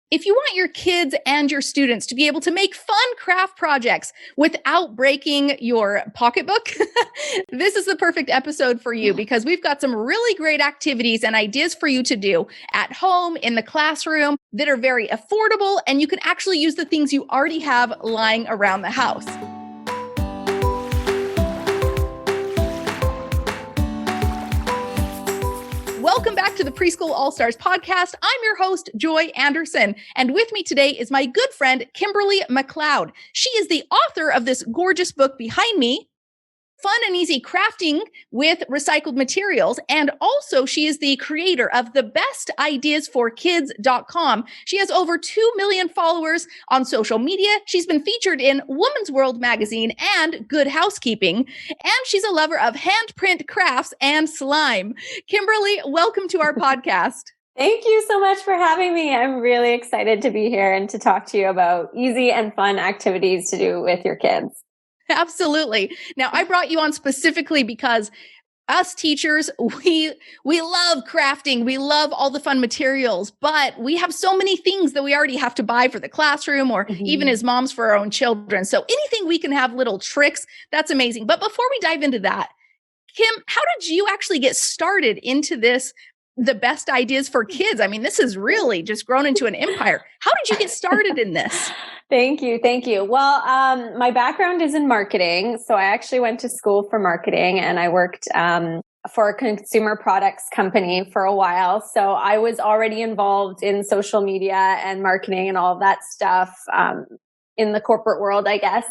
If you want your kids and your students to be able to make fun craft projects without breaking your pocketbook, this is the perfect episode for you because we've got some really great activities and ideas for you to do at home, in the classroom, that are very affordable, and you can actually use the things you already have lying around the house. Welcome back to the Preschool All-Stars podcast. I'm your host, Joy Anderson, and with me today is my good friend, Kimberly McLeod. She is the author of this gorgeous book behind me, Fun and Easy Crafting with Recycled Materials, and also she is the creator of thebestideasforkids.com. She has over 2 million followers on social media. She's been featured in Woman's World magazine and Good Housekeeping, and she's a lover of handprint crafts and slime. Kimberly, welcome to our podcast. Thank you so much for having me. I'm really excited to be here and to talk to you about easy and fun activities to do with your kids. Absolutely. Now, I brought you on specifically because us teachers, we love crafting. We love all the fun materials, but we have so many things that we already have to buy for the classroom or even as moms for our own children. So anything we can have little tricks, that's amazing. But before we dive into that, Kim, how did you actually get started into this, the best ideas for kids? I mean, this has really just grown into an empire. How did you get started in this? Thank you. Thank you. Well, my background is in marketing. So I actually went to school for marketing and I worked for a consumer products company for a while. So I was already involved in social media and marketing and all of that stuff in the corporate world, I guess.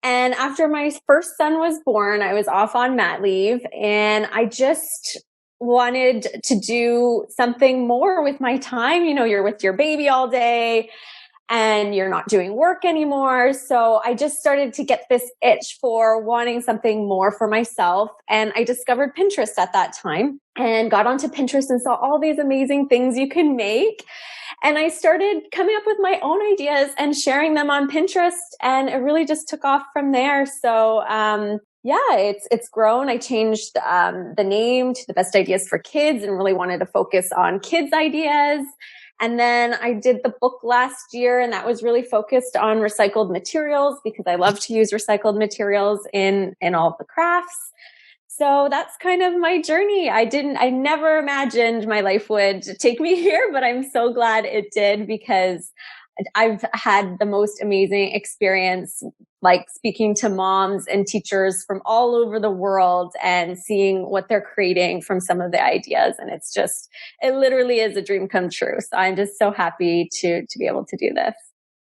And after my first son was born, I was off on mat leave and I just wanted to do something more with my time. You know, you're with your baby all day and you're not doing work anymore. So I just started to get this itch for wanting something more for myself. And I discovered Pinterest at that time and got onto Pinterest and saw all these amazing things you can make. And I started coming up with my own ideas and sharing them on Pinterest. And it really just took off from there. So, it's grown. I changed the name to The Best Ideas for Kids and really wanted to focus on kids' ideas. And then I did the book last year, and that was really focused on recycled materials because I love to use recycled materials in all the crafts. So that's kind of my journey. I never imagined my life would take me here, but I'm so glad it did because I've had the most amazing experience, like speaking to moms and teachers from all over the world and seeing what they're creating from some of the ideas. And it literally is a dream come true. So I'm just so happy to be able to do this.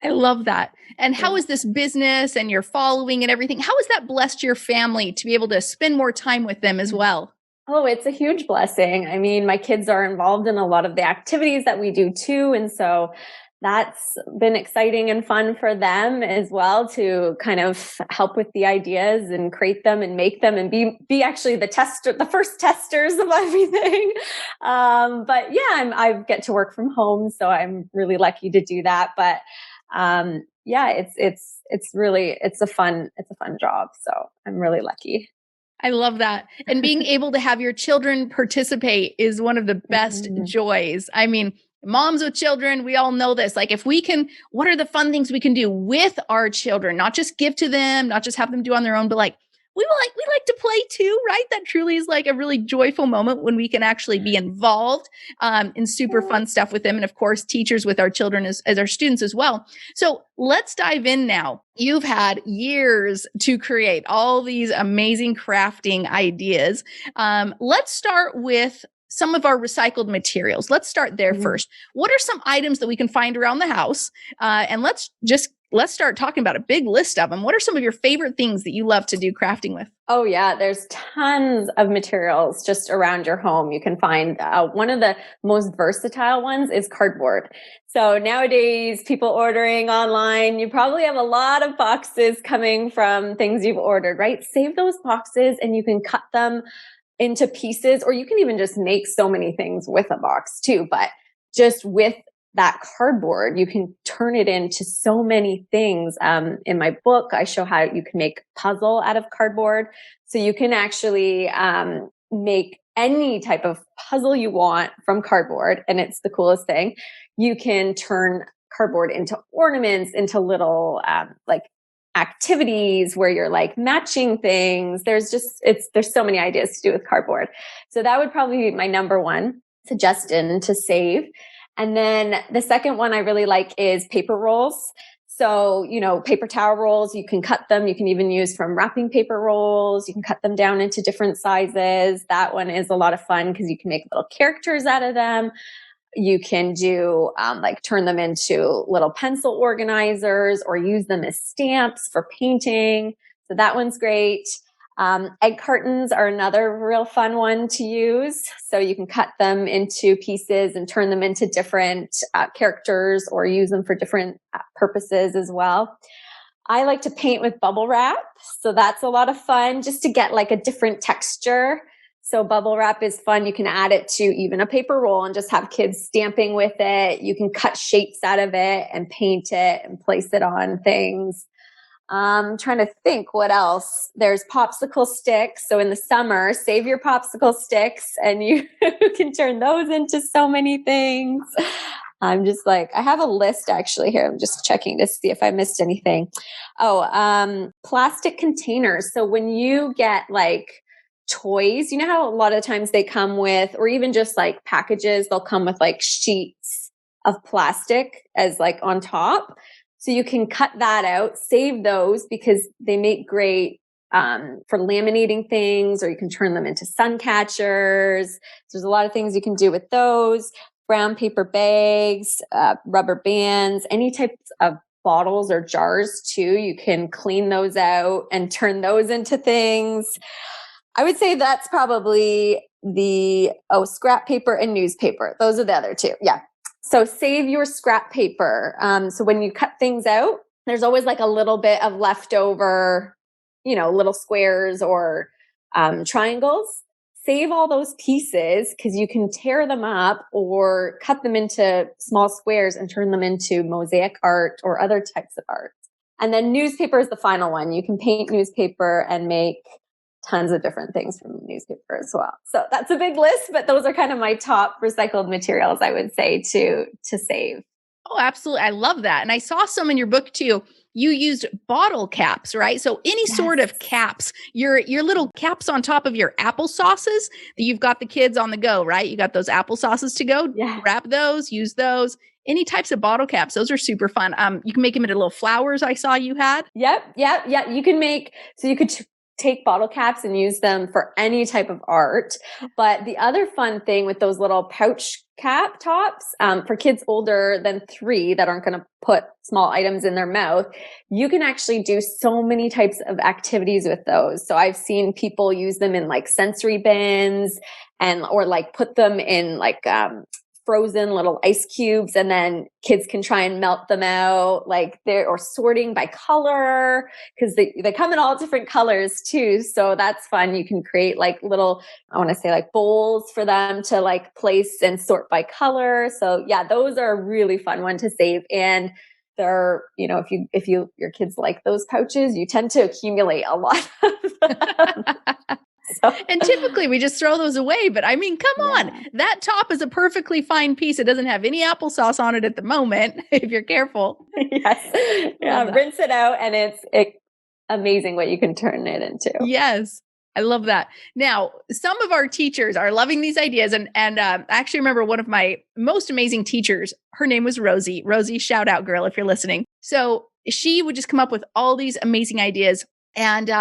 I love that. And how is this business and your following and everything? How has that blessed your family to be able to spend more time with them as well? Oh, it's a huge blessing. I mean, my kids are involved in a lot of the activities that we do too. And so that's been exciting and fun for them as well to kind of help with the ideas and create them and make them and be actually the first testers of everything. But yeah, I get to work from home, so I'm really lucky to do that. But it's a fun job. So I'm really lucky. I love that. And being able to have your children participate is one of the best joys. I mean, moms with children, we all know this. Like what are the fun things we can do with our children? Not just give to them, not just have them do on their own, but like, we like to play too, right? That truly is like a really joyful moment when we can actually be involved in super fun stuff with them. And of course, teachers with our children as our students as well. So let's dive in now. You've had years to create all these amazing crafting ideas. Let's start with some of our recycled materials. Let's start there first. What are some items that we can find around the house? And let's start talking about a big list of them. What are some of your favorite things that you love to do crafting with? Oh yeah, there's tons of materials just around your home. You can find one of the most versatile ones is cardboard. So nowadays, people ordering online, you probably have a lot of boxes coming from things you've ordered, right? Save those boxes and you can cut them into pieces, or you can even just make so many things with a box too. But just with that cardboard, you can turn it into so many things. In my book, I show how you can make a puzzle out of cardboard. So you can actually make any type of puzzle you want from cardboard. And it's the coolest thing. You can turn cardboard into ornaments, into little like activities where you're like matching things. There's so many ideas to do with cardboard. So that would probably be my number one suggestion to save. And then the second one I really like is paper rolls. So, paper towel rolls, you can cut them. You can even use from wrapping paper rolls. You can cut them down into different sizes. That one is a lot of fun because you can make little characters out of them. You can do turn them into little pencil organizers or use them as stamps for painting. So that one's great. Egg cartons are another real fun one to use. So you can cut them into pieces and turn them into different characters or use them for different purposes as well. I like to paint with bubble wrap. So that's a lot of fun just to get like a different texture. So bubble wrap is fun. You can add it to even a paper roll and just have kids stamping with it. You can cut shapes out of it and paint it and place it on things. I'm trying to think what else. There's popsicle sticks. So in the summer, save your popsicle sticks and you can turn those into so many things. I'm just like, I have a list actually here. I'm just checking to see if I missed anything. Plastic containers. So when you get like toys, you know how a lot of times they come with, or even just like packages, they'll come with like sheets of plastic as like on top. So you can cut that out, save those because they make great for laminating things, or you can turn them into sun catchers. So there's a lot of things you can do with those. Brown paper bags, rubber bands, any types of bottles or jars too. You can clean those out and turn those into things. I would say that's probably scrap paper and newspaper. Those are the other two. Yeah. So save your scrap paper. So when you cut things out, there's always like a little bit of leftover, little squares or triangles. Save all those pieces because you can tear them up or cut them into small squares and turn them into mosaic art or other types of art. And then newspaper is the final one. You can paint newspaper and make tons of different things from newspaper as well. So that's a big list, but those are kind of my top recycled materials I would say to save. Oh, absolutely. I love that. And I saw some in your book too. You used bottle caps, right? So any sort of caps, your little caps on top of your applesauces that you've got the kids on the go, right? You got those applesauces to go, wrap those, use those. Any types of bottle caps, those are super fun. You can make them into little flowers I saw you had. Yep. You can make, so you could take bottle caps and use them for any type of art. But the other fun thing with those little pouch cap tops, for kids older than 3 that aren't going to put small items in their mouth, you can actually do so many types of activities with those. So I've seen people use them in like sensory bins or like put them in like, frozen little ice cubes, and then kids can try and melt them out or sorting by color because they come in all different colors too. So that's fun. You can create like little, I want to say like bowls for them to like place and sort by color. So yeah, those are a really fun one to save. And they're, if your kids like those pouches, you tend to accumulate a lot of them. And typically we just throw those away, but I mean, come on, that top is a perfectly fine piece. It doesn't have any applesauce on it at the moment, if you're careful. Yes. Yeah. Rinse it out and it's amazing what you can turn it into. Yes. I love that. Now, some of our teachers are loving these ideas. And I actually remember one of my most amazing teachers, her name was Rosie. Rosie, shout out girl, if you're listening. So she would just come up with all these amazing ideas. And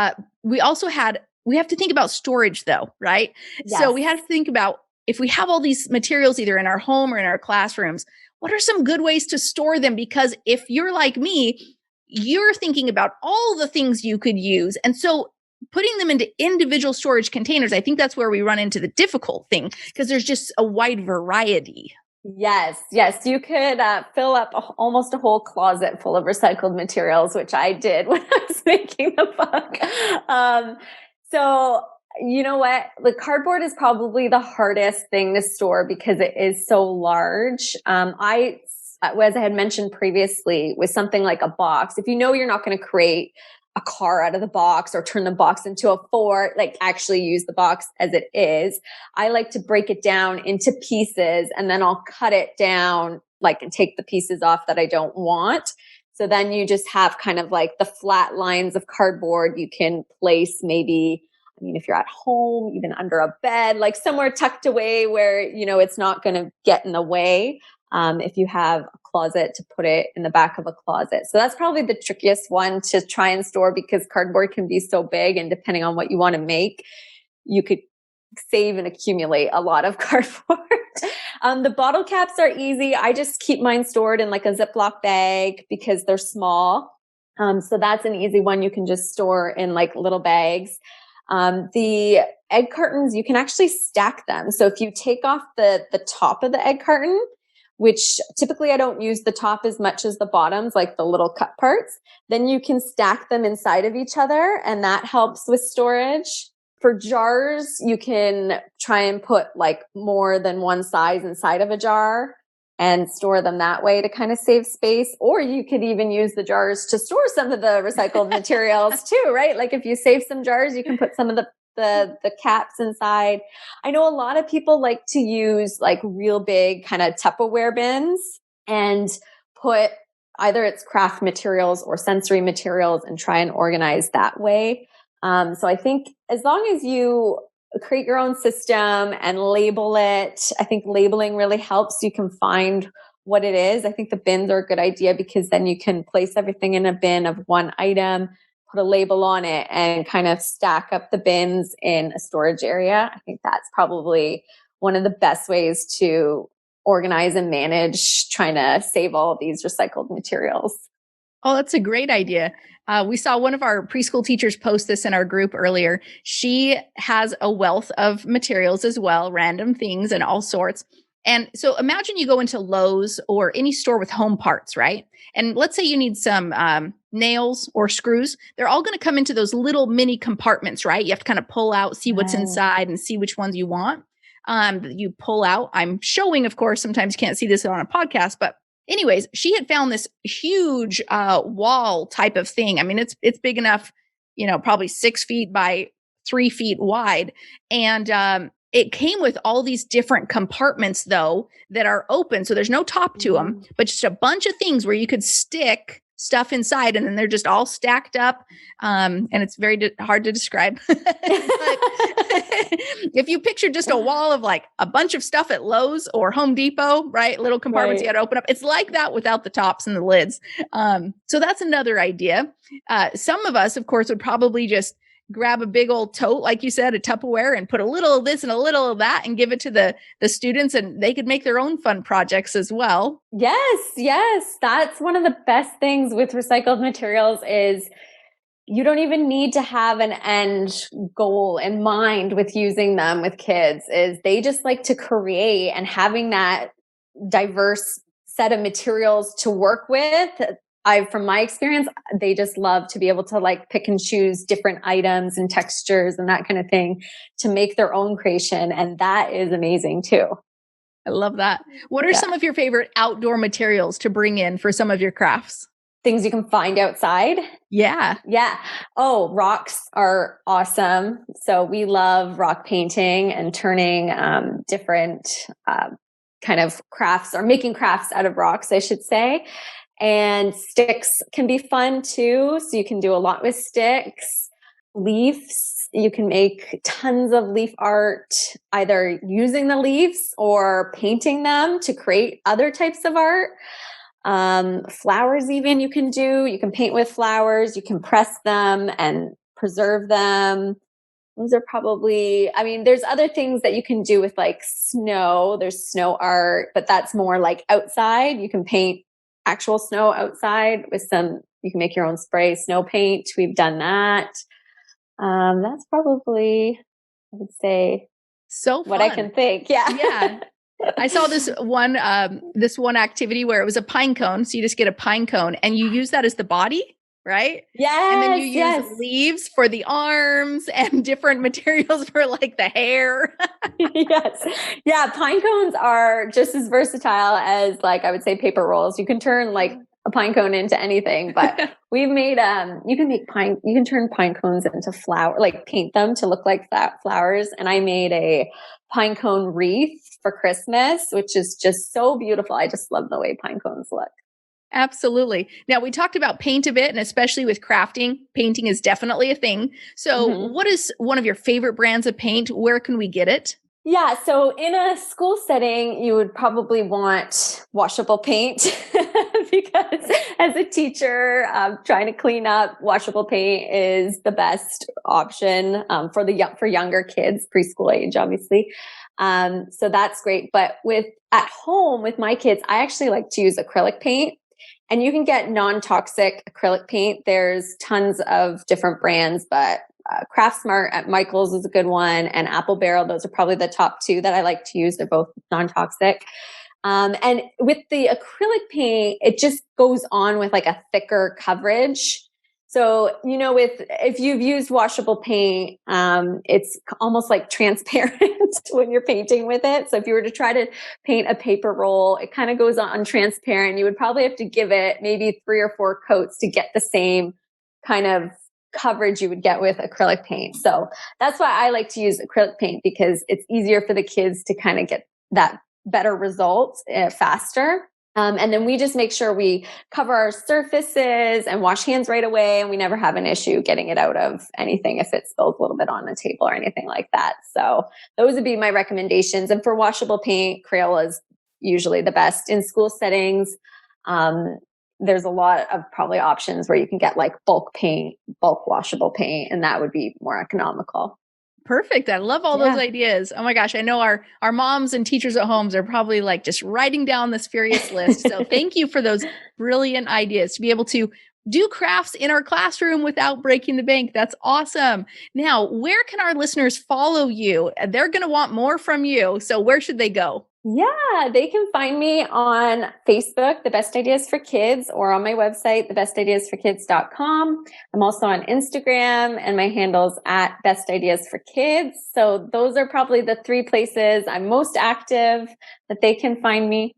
we have to think about storage though, right? Yes. So we have to think about if we have all these materials either in our home or in our classrooms, what are some good ways to store them? Because if you're like me, you're thinking about all the things you could use. And so putting them into individual storage containers, I think that's where we run into the difficult thing because there's just a wide variety. Yes. You could fill up almost a whole closet full of recycled materials, which I did when I was making the book. So you know what? The cardboard is probably the hardest thing to store because it is so large. As I had mentioned previously, with something like a box, if you know you're not going to create a car out of the box or turn the box into a fort, like actually use the box as it is. I like to break it down into pieces and then I'll cut it down, like, and take the pieces off that I don't want. So then you just have kind of like the flat lines of cardboard you can place maybe, I mean, if you're at home, even under a bed, like somewhere tucked away where, it's not going to get in the way. If you have a closet, to put it in the back of a closet. So that's probably the trickiest one to try and store because cardboard can be so big, and depending on what you want to make, you could save and accumulate a lot of cardboard. The bottle caps are easy. I just keep mine stored in like a Ziploc bag because they're small. So that's an easy one. You can just store in like little bags. The egg cartons, you can actually stack them. So if you take off the top of the egg carton, which typically I don't use the top as much as the bottoms, like the little cut parts, then you can stack them inside of each other, and that helps with storage. For jars, you can try and put like more than one size inside of a jar and store them that way to kind of save space. Or you could even use the jars to store some of the recycled materials too, right? Like if you save some jars, you can put some of the caps inside. I know a lot of people like to use like real big kind of Tupperware bins and put either it's craft materials or sensory materials and try and organize that way. So I think as long as you create your own system and label it, I think labeling really helps. You can find what it is. I think the bins are a good idea because then you can place everything in a bin of one item, put a label on it, and kind of stack up the bins in a storage area. I think that's probably one of the best ways to organize and manage trying to save all of these recycled materials. Oh, that's a great idea. We saw one of our preschool teachers post this in our group earlier. She has a wealth of materials as well, random things and all sorts. And so imagine you go into Lowe's or any store with home parts, right? And let's say you need some nails or screws. They're all going to come into those little mini compartments, right? You have to kind of pull out, see what's inside and see which ones you want. You pull out. I'm showing, of course, sometimes you can't see this on a podcast, but anyways, she had found this huge wall type of thing. I mean, it's big enough, probably 6 feet by 3 feet wide. And it came with all these different compartments, though, that are open. So there's no top to them, but just a bunch of things where you could stick stuff inside, and then they're just all stacked up. And it's very hard to describe. If you picture just a wall of like a bunch of stuff at Lowe's or Home Depot, right? Little compartments you got to open up. It's like that without the tops and the lids. So that's another idea. Some of us, of course, would probably just grab a big old tote, like you said, a Tupperware, and put a little of this and a little of that and give it to the students, and they could make their own fun projects as well. Yes. That's one of the best things with recycled materials is you don't even need to have an end goal in mind with using them with kids. Is they just like to create, and having that diverse set of materials to work with. From my experience, they just love to be able to like pick and choose different items and textures and that kind of thing to make their own creation. And that is amazing too. I love that. What are some of your favorite outdoor materials to bring in for some of your crafts? Things you can find outside. Yeah. Oh, rocks are awesome. So we love rock painting and turning different kind of crafts, or making crafts out of rocks, I should say. And sticks can be fun too. So you can do a lot with sticks. Leaves, you can make tons of leaf art, either using the leaves or painting them to create other types of art. Flowers even you can paint with flowers, you can press them and preserve them. Those are probably, there's other things that you can do with like snow. There's snow art, but that's more like outside. You can paint actual snow outside with you can make your own spray snow paint. We've done that. That's probably, I would say, so fun. What I can think. Yeah. I saw this one activity where it was a pine cone. So you just get a pine cone and you use that as the body, right? Yes. And then you use leaves for the arms and different materials for like the hair. Yes. Yeah. Pine cones are just as versatile as, like, I would say paper rolls. You can turn like a pine cone into anything, but we've made, you can turn pine cones into paint them to look like flowers. And I made a pine cone wreath for Christmas, which is just so beautiful. I just love the way pine cones look. Absolutely. Now, we talked about paint a bit, and especially with crafting, painting is definitely a thing. So, what is one of your favorite brands of paint? Where can we get it? Yeah, so in a school setting, you would probably want washable paint because as a teacher, trying to clean up, washable paint is the best option for younger kids, preschool age, obviously. So that's great. But at home with my kids, I actually like to use acrylic paint. And you can get non-toxic acrylic paint. There's tons of different brands, but Craft Smart at Michael's is a good one, and Apple Barrel. Those are probably the top two that I like to use. They're both non-toxic. And with the acrylic paint, it just goes on with like a thicker coverage. So, if you've used washable paint, it's almost like transparent when you're painting with it. So if you were to try to paint a paper roll, it kind of goes on transparent. You would probably have to give it maybe 3 or 4 coats to get the same kind of coverage you would get with acrylic paint. So that's why I like to use acrylic paint, because it's easier for the kids to kind of get that better result faster. And then we just make sure we cover our surfaces and wash hands right away. And we never have an issue getting it out of anything if it spills a little bit on the table or anything like that. So those would be my recommendations. And for washable paint, Crayola is usually the best in school settings. There's a lot of probably options where you can get like bulk washable paint, and that would be more economical. Perfect. I love all those ideas. Oh my gosh. I know our moms and teachers at homes are probably like just writing down this furious list. So thank you for those brilliant ideas to be able to do crafts in our classroom without breaking the bank. That's awesome. Now, where can our listeners follow you? They're going to want more from you. So where should they go? Yeah, they can find me on Facebook, The Best Ideas for Kids, or on my website, thebestideasforkids.com. I'm also on Instagram, and my handle's at Best Ideas for Kids. So those are probably the 3 places I'm most active that they can find me.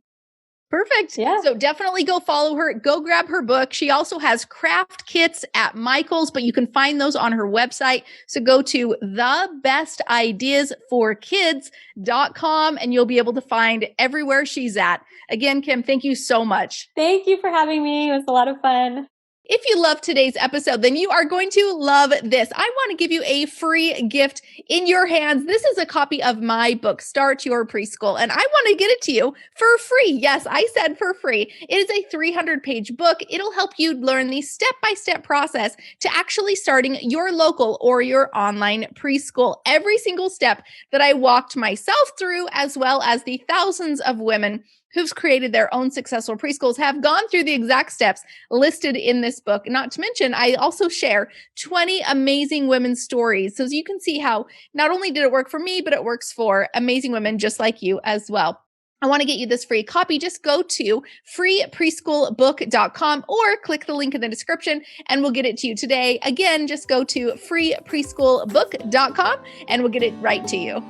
Perfect. Yeah. So definitely go follow her. Go grab her book. She also has craft kits at Michael's, but you can find those on her website. So go to thebestideasforkids.com and you'll be able to find everywhere she's at. Again, Kim, thank you so much. Thank you for having me. It was a lot of fun. If you love today's episode, then you are going to love this. I want to give you a free gift in your hands. This is a copy of my book, Start Your Preschool, and I want to get it to you for free. Yes, I said for free. It is a 300-page book. It'll help you learn the step-by-step process to actually starting your local or your online preschool. Every single step that I walked myself through, as well as the thousands of women who've created their own successful preschools, have gone through the exact steps listed in this book. Not to mention, I also share 20 amazing women's stories. So you can see how not only did it work for me, but it works for amazing women just like you as well. I want to get you this free copy. Just go to freepreschoolbook.com or click the link in the description and we'll get it to you today. Again, just go to freepreschoolbook.com and we'll get it right to you.